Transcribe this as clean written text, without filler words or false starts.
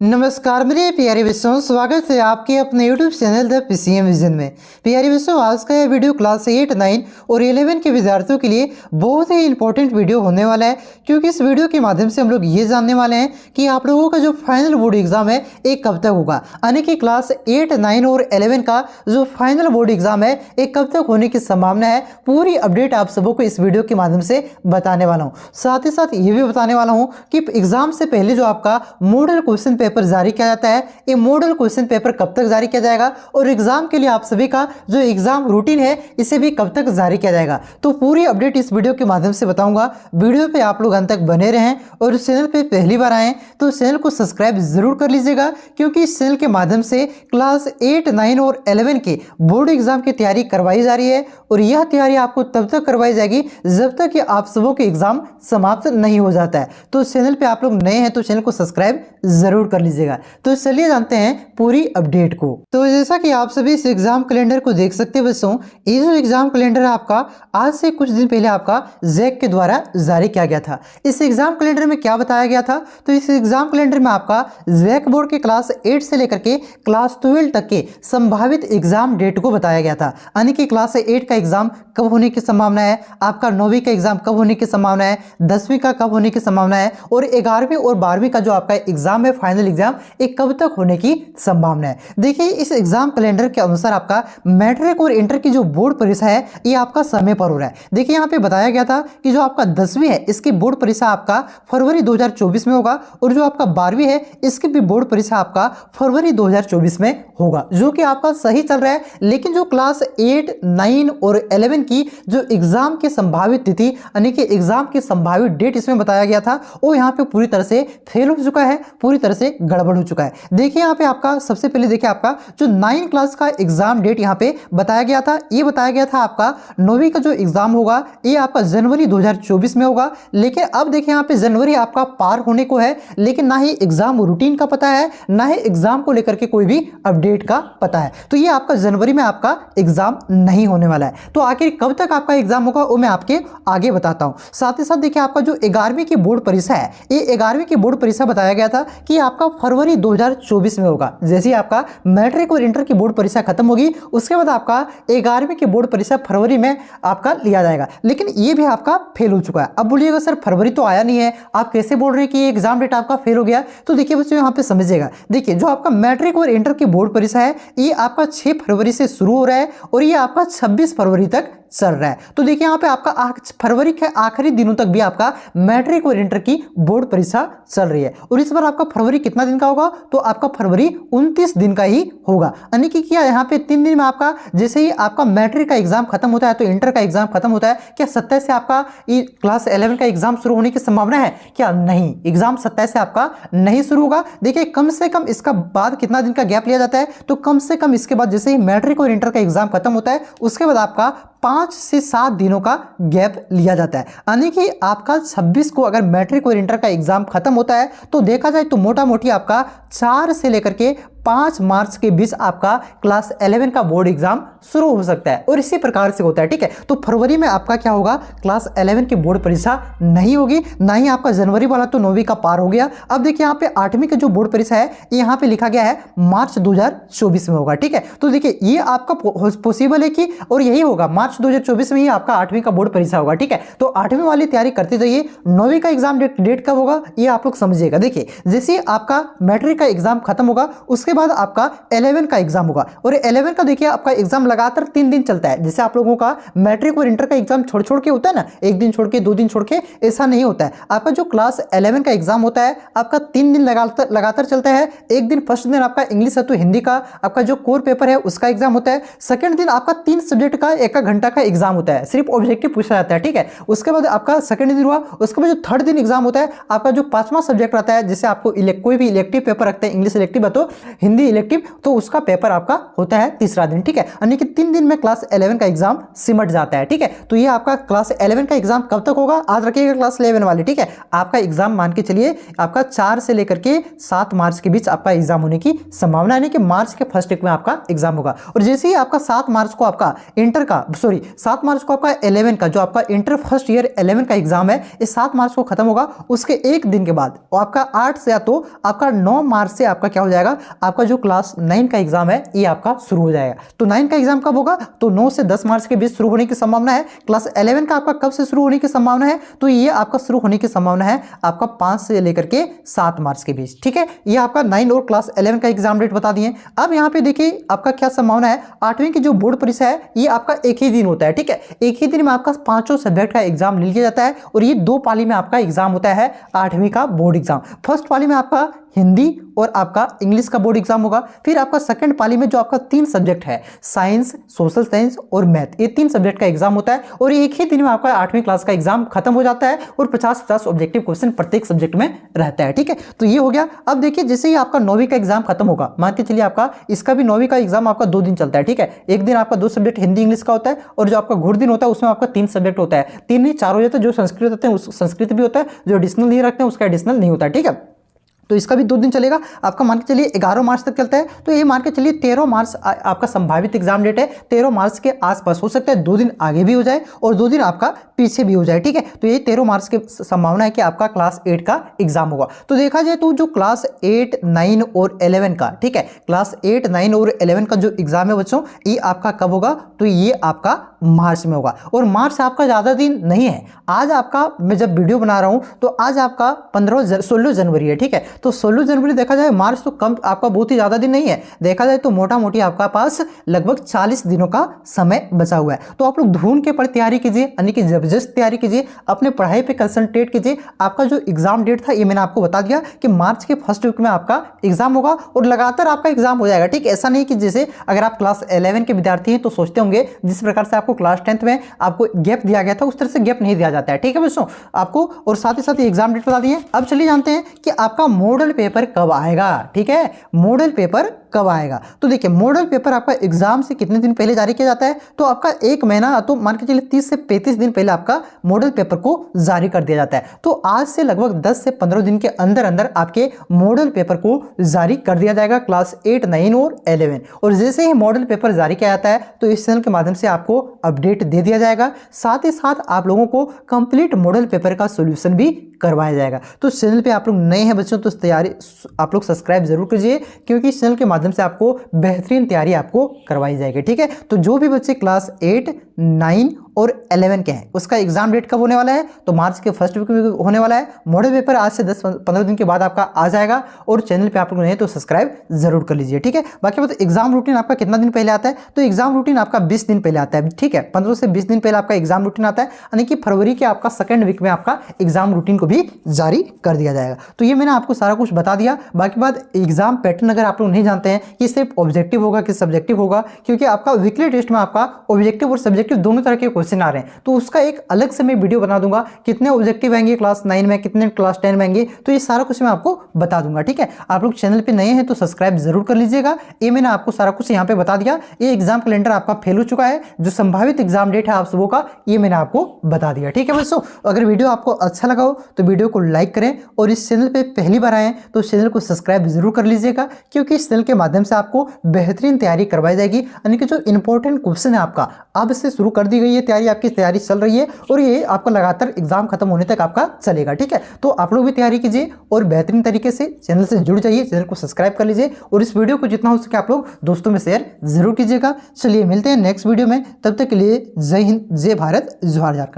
नमस्कार मेरे प्यारे बच्चों, स्वागत है आपके अपने YouTube channel the PCM vision में। प्यारे बच्चों, आज का यह वीडियो क्लास 8, 9 और 11 के विद्यार्थियों के लिए बहुत ही इंपॉर्टेंट वीडियो होने वाला है, क्योंकि इस वीडियो के माध्यम से हम लोग ये जानने वाले हैं कि आप लोगों का जो फाइनल बोर्ड एग्जाम है एक कब तक होगा। यानी कि क्लास 8, 9 और 11 का जो फाइनल बोर्ड एग्जाम है एक कब तक होने की संभावना है। पूरी अपडेट आप सबों को इस वीडियो के माध्यम से बताने वाला हूँ। साथ ही साथ ये भी बताने वाला हूँ कि एग्जाम से पहले जो आपका मॉडल क्वेश्चन पेपर जारी किया जाता है, ये मॉडल क्वेश्चन पेपर कब तक जारी किया जाएगा और एग्जाम के लिए आप सभी का जो एग्जाम रूटीन है इसे भी कब तक जारी किया जाएगा। तो पूरी अपडेट इस वीडियो के माध्यम से बताऊंगा। वीडियो पे आप लोग अंत तक बने रहें और इस चैनल पे पहली बार आए तो चैनल को सब्सक्राइब जरूर कर लीजिएगा, क्योंकि इस चैनल के माध्यम से क्लास 8, 9 और 11 के बोर्ड एग्जाम की तैयारी करवाई जा रही है और यह तैयारी आपको तब तक करवाई जाएगी जब तक कि आप सबों के एग्जाम समाप्त नहीं हो जाता है। तो चैनल पे आप लोग नए हैं तो चैनल को सब्सक्राइब जरूर कर लीजिएगा। तो चलिए जानते हैं पूरी अपडेट को। तो जैसा कि आप सभी इस एग्जाम कैलेंडर को देख सकते हैं बच्चों, ये जो एग्जाम कैलेंडर है आपका आज से कुछ दिन पहले आपका जैक के द्वारा जारी किया गया था। इस एग्जाम कैलेंडर में क्या बताया गया था, तो इस एग्जाम कैलेंडर में आपका जैक बोर्ड के क्लास 8 से लेकर के क्लास 12 तक के संभावित एग्जाम डेट को बताया गया था। यानी कि क्लास 8 का एग्जाम कब होने की संभावना है, आपका 9वीं का एग्जाम कब होने की संभावना है, 10वीं का कब होने की संभावना है और 11वीं और 12वीं का जो आपका एग्जाम है फाइनल एग्जाम एक कब तक होने की संभावना है। देखिए इस एग्जाम कैलेंडर के अनुसार आपका मैट्रिक और इंटर की जो बोर्ड परीक्षा है ये आपका समय पर हो रहा है। देखिए यहाँ पे बताया गया था कि जो आपका 10वीं है इसकी बोर्ड परीक्षा आपका फरवरी 2024 में होगा और जो आपका 12वीं है इसकी भी बोर्ड परीक्षा आपका फरवरी 2024 में होगा, जो कि आपका सही चल रहा है। लेकिन जो क्लास 8, 9 और 11 की जो एग्जाम की संभावित तिथि यानी कि एग्जाम की संभावित डेट इसमें बताया गया था वो यहाँ पे पूरी तरह से फेल हो चुका है, पूरी तरह से गड़बड़ हो चुका है। देखिए यहाँ पे आपका सबसे पहले देखिए आपका जो 9 क्लास का एग्जाम डेट यहाँ पे बताया गया था, ये बताया गया था आपका 9वीं का जो एग्जाम होगा ये आपका जनवरी 2024 में होगा। लेकिन अब देखिए यहाँ पे जनवरी आपका पार होने को है, लेकिन ना ही एग्जाम रूटीन का पता है ना ही एग्जाम को लेकर के कोई भी अपडेट का पता है। तो ये आपका जनवरी में आपका एग्जाम नहीं होने वाला है। तो आखिर कब तक आपका एग्जाम होगा वो मैं आपके आगे बताता हूं। साथ ही साथ देखिए आपका जो 11वीं की बोर्ड परीक्षा है ये 11वीं की बोर्ड परीक्षा बताया गया था कि आपका फरवरी 2024 में होगा। जैसे ही आपका मैट्रिक और इंटर की बोर्ड परीक्षा खत्म होगी उसके बाद आपका 11वीं की बोर्ड परीक्षा फरवरी में आपका लिया जाएगा। लेकिन ये भी आपका फेल हो चुका है। अब बोलिएगा सर फरवरी तो आया नहीं है, आप कैसे बोल रहे हैं कि एग्जाम डेट आपका फेल हो गया। तो देखिए बच्चों यहाँ पे समझिएगा, देखिए जो आपका मैट्रिक और इंटर की बोर्ड परीक्षा है ये आपका 6 फरवरी से शुरू हो रहा है और ये आपका 26 फरवरी तक चल रहा है। तो देखिए यहाँ पे आपका फरवरी के आखिरी दिनों तक भी आपका मैट्रिक और इंटर की बोर्ड परीक्षा चल रही है और इस बार आपका फरवरी कितना दिन का होगा, तो आपका फरवरी 29 दिन का ही होगा। यानी कि क्या यहाँ पे 3 दिन में आपका जैसे ही आपका मैट्रिक का एग्जाम खत्म होता है तो इंटर का एग्जाम खत्म होता है। क्या 27 से आपका क्लास 11 का एग्जाम शुरू होने की संभावना है? क्या नहीं, एग्जाम 27 से आपका नहीं शुरू होगा। देखिए कम से कम इसका बाद कितना दिन का गैप लिया जाता है, तो कम से कम इसके बाद जैसे ही मैट्रिक और इंटर का एग्जाम खत्म होता है उसके बाद आपका 5 से 7 दिनों का गैप लिया जाता है। यानी कि आपका 26 को अगर मैट्रिक और इंटर का एग्जाम खत्म होता है तो देखा जाए तो मोटा मोटी आपका 4 से लेकर के 5 मार्च के बीच आपका क्लास 11 का बोर्ड एग्जाम शुरू हो सकता है और इसी प्रकार से होता है। ठीक है, तो फरवरी में आपका क्या होगा, क्लास 11 की बोर्ड परीक्षा नहीं होगी, ना ही आपका जनवरी वाला तो 9वीं का पार हो गया। अब देखिए यहाँ पे 8वीं की जो बोर्ड परीक्षा है यहाँ पे लिखा गया है मार्च 2024 में होगा। ठीक है, तो देखिए ये आपका पॉसिबल है कि और यही होगा मार्च 2024 में ही आपका 8वीं का बोर्ड परीक्षा होगा। ठीक है, तो 8वीं वाली तैयारी करते जाइए। 9वीं का एग्जाम डेट कब होगा ये आप लोग समझिएगा। देखिए जैसे आपका मैट्रिक का एग्जाम खत्म होगा उसके बाद आपका 11 का एग्जाम होगा और 11 का देखिए आपका एग्जाम लगातार 3 दिन चलता है। जैसे आप लोगों का मैट्रिक और इंटर का एग्जाम छोड़ छोड़ के होता है ना, 1 दिन छोड़ के 2 दिन छोड़ के, ऐसा नहीं होता है। आपका जो क्लास 11 का एग्जाम होता है आपका 3 दिन लगातार चलता है। एक दिन फर्स्ट दिन आपका इंग्लिश है तो हिंदी का आपका जो कोर पेपर है उसका एग्जाम होता है। सेकंड दिन आपका 3 सब्जेक्ट का 1 घंटा का एग्जाम होता है, सिर्फ ऑब्जेक्टिव पूछा जाता है। ठीक है, उसके बाद आपका सेकंड दिन हुआ, उसके बाद जो थर्ड दिन एग्जाम होता है आपका जो 5वां सब्जेक्ट रहता है, जैसे आपको कोई भी इलेक्टिव पेपर रखते हैं, इंग्लिश इलेक्टिव है तो हिंदी इलेक्टिव, तो उसका पेपर आपका होता है तीसरा दिन, ठीक है। यानी कि 3 दिन में क्लास 11 का एग्जाम सिमट जाता है, ठीक है। तो ये आपका क्लास 11 का एग्जाम कब तक होगा, आज रखिएगा क्लास 11 वाले, ठीक है। आपका एग्जाम मान के चलिए आपका 4 से लेकर के 7 मार्च के बीच आपका एग्जाम होने की संभावना है, कि मार्च के फर्स्ट वीक में आपका एग्जाम होगा। और जैसे ही आपका 7 मार्च को आपका इंटर का 7 मार्च को आपका 11 का जो आपका इंटर फर्स्ट ईयर 11 का एग्जाम है, इस 7 मार्च को खत्म होगा, उसके एक दिन के बाद आपका 8 से या तो आपका 9 मार्च से आपका क्या हो जाएगा, आपका जो क्लास 9 का एग्जाम है ये आपका शुरू हो जाएगा। तो 9 का एग्जाम कब होगा, तो 9 से 10 मार्च के बीच शुरू होने की संभावना है। क्लास 11 का आपका कब से शुरू होने की संभावना है, तो ये आपका शुरू होने की संभावना है आपका 5 से लेकर के 7 मार्च के बीच, ठीक है। ये आपका 9 और क्लास 11 का एग्जाम डेट बता दिए। अब यहाँ पे देखिए आपका क्या संभावना है, 8वीं की जो बोर्ड परीक्षा है ये आपका एक ही दिन होता है, ठीक है। एक ही दिन में आपका 5 सब्जेक्ट का एग्जाम लिया जाता है और ये 2 पाली में आपका एग्जाम होता है 8वीं का बोर्ड एग्जाम। फर्स्ट पाली में आपका हिंदी और आपका इंग्लिश का बोर्ड एग्जाम होगा। फिर आपका सेकंड पाली में जो आपका 3 सब्जेक्ट है, साइंस, सोशल साइंस और मैथ, ये 3 सब्जेक्ट का एग्जाम होता है और एक ही दिन में आपका 8वीं क्लास का एग्जाम खत्म हो जाता है और 50-50 ऑब्जेक्टिव क्वेश्चन प्रत्येक सब्जेक्ट में रहता है, ठीक है। तो ये हो गया। अब देखिए जैसे ही आपका 9वीं का एग्जाम खत्म होगा, मान के चलिए आपका इसका भी 9वीं का एग्जाम आपका 2 दिन चलता है, ठीक है। एक दिन आपका 2 सब्जेक्ट हिंदी इंग्लिश का होता है और जो आपका घुड़ दिन होता है उसमें आपका 3 सब्जेक्ट होता है, 3 नहीं 4 हो जाते हैं। जो संस्कृत होते हैं उस संस्कृत भी होता है, जो एडिशनल नहीं रखते हैं उसका एडिशनल नहीं होता है, ठीक है। तो इसका भी 2 दिन चलेगा। आपका मान के चलिए 11 मार्च तक चलता है, तो ये मान के चलिए 13 मार्च आपका संभावित एग्जाम डेट है। 13 मार्च के आसपास हो सकता है 2 दिन आगे भी हो जाए और 2 दिन आपका पीछे भी हो जाए, ठीक है। तो ये 13 मार्च की संभावना है कि आपका क्लास 8 का एग्जाम होगा। तो देखा जाए तो जो क्लास 8, 9 और 11 का, ठीक है, क्लास 8, 9 और 11 का जो एग्जाम है बच्चों, ये आपका कब होगा, तो ये आपका मार्च में होगा। और मार्च आपका ज़्यादा दिन नहीं है। आज आपका मैं जब वीडियो बना रहा हूँ तो आज आपका 16 जनवरी है, ठीक है। तो 16 जनवरी देखा जाए, मार्च तो कम आपका बहुत ही ज़्यादा दिन नहीं है। देखा जाए तो मोटा मोटी आपका पास लगभग 40 दिनों का समय बचा हुआ है। तो आप लोग ढूंढ के पर तैयारी कीजिए, यानी कि जबरदस्त तैयारी कीजिए, अपने पढ़ाई पे कंसंट्रेट कीजिए। आपका जो एग्जाम डेट था ये मैंने आपको बता दिया कि मार्च के फर्स्ट वीक में आपका एग्जाम होगा और लगातार आपका एग्जाम हो जाएगा, ठीक है। ऐसा नहीं कि जैसे अगर आप क्लास 11 के विद्यार्थी हैं तो सोचते होंगे जिस प्रकार से आपको क्लास 10th में आपको गैप दिया गया था उस तरह से गैप नहीं दिया जाता है, ठीक है दोस्तों आपको। और साथ ही साथ एग्जाम डेट बता दिए। अब चलिए जानते हैं कि आपका मॉडल पेपर कब आएगा, ठीक है। मॉडल पेपर कब आएगा, तो देखिए मॉडल पेपर आपका एग्जाम से कितने दिन पहले जारी किया जाता है, तो आपका 1 महीना तो मान के चलिए 30 से 35 दिन पहले आपका मॉडल पेपर को जारी कर दिया जाता है। तो आज से लगभग 10 से 15 दिन के अंदर अंदर आपके मॉडल पेपर को जारी कर दिया जाएगा क्लास 8, 9 और 11। और जैसे ही मॉडल पेपर जारी किया जाता है तो इस चैनल के माध्यम से आपको अपडेट दे दिया जाएगा। साथ ही साथ आप लोगों को कंप्लीट मॉडल पेपर का सॉल्यूशन भी करवाया जाएगा। तो इस चैनल पे आप लोग नए हैं बच्चों तो तैयारी आप लोग सब्सक्राइब जरूर कीजिए, क्योंकि इस चैनल के माध्यम से आपको बेहतरीन तैयारी आपको करवाई जाएगी, ठीक है। तो जो भी बच्चे क्लास 8, 9 और 11 के हैं उसका एग्जाम डेट कब होने वाला है, तो मार्च के फर्स्ट वीक में होने वाला है। मॉडल पेपर आज से 10-15 दिन के बाद आपका आ जाएगा और चैनल पे आप लोग नहीं तो सब्सक्राइब जरूर कर लीजिए, ठीक है। बाकी बात एग्जाम रूटीन आपका कितना दिन पहले आता है, तो एग्जाम रूटीन आपका 20 दिन पहले आता है, ठीक है। 15 से 20 दिन पहले आपका एग्जाम रूटीन आता है, यानी कि फरवरी के आपका सेकंड वीक में आपका एग्जाम रूटीन को भी जारी कर दिया जाएगा। तो ये मैंने आपको सारा कुछ बता दिया। बाकी बात एग्जाम पैटर्न अगर आप लोग नहीं जानते हैं कि सिर्फ ऑब्जेक्टिव होगा कि सब्जेक्टिव होगा, क्योंकि आपका वीकली टेस्ट में आपका ऑब्जेक्टिव और सब्जेक्टिव दोनों तरह के क्वेश्चन आ रहे हैं, तो उसका एक अलग से मैं वीडियो बना दूंगा। कितने ऑब्जेक्टिव आएंगे क्लास 9 में, कितने क्लास 10 में आएंगे, तो ये सारा कुछ मैं आपको बता दूंगा, ठीक है। आप लोग चैनल पे नए हैं तो सब्सक्राइब जरूर कर लीजिएगा। ये मैंने आपको सारा कुछ यहाँ पे बता दिया। ये एग्जाम कैलेंडर आपका फेल हो चुका है, जो संभावित एग्जाम डेट है आप सबों का ये मैंने आपको बता दिया, ठीक है दोस्तों। अगर वीडियो आपको अच्छा लगा हो तो वीडियो को लाइक करें और इस चैनल पे पहली बार आए तो इस चैनल को सब्सक्राइब जरूर कर लीजिएगा, क्योंकि इस चैनल के माध्यम से आपको बेहतरीन तैयारी करवाई जाएगी। यानी कि जो इंपॉर्टेंट क्वेश्चन है आपका अब से शुरू कर दी गई है तैयारी, आपकी तैयारी चल रही है और ये आपका लगातार एग्जाम खत्म होने तक आपका चलेगा, ठीक है। तो आप लोग भी तैयारी कीजिए और बेहतरीन तरीके से चैनल से जुड़ जाइए, चैनल को सब्सक्राइब कर लीजिए और इस वीडियो को जितना हो सके आप लोग दोस्तों में शेयर जरूर कीजिएगा। चलिए मिलते हैं नेक्स्ट वीडियो में, तब तक के लिए जय हिंद, जय भारत, जोहार झारखंड।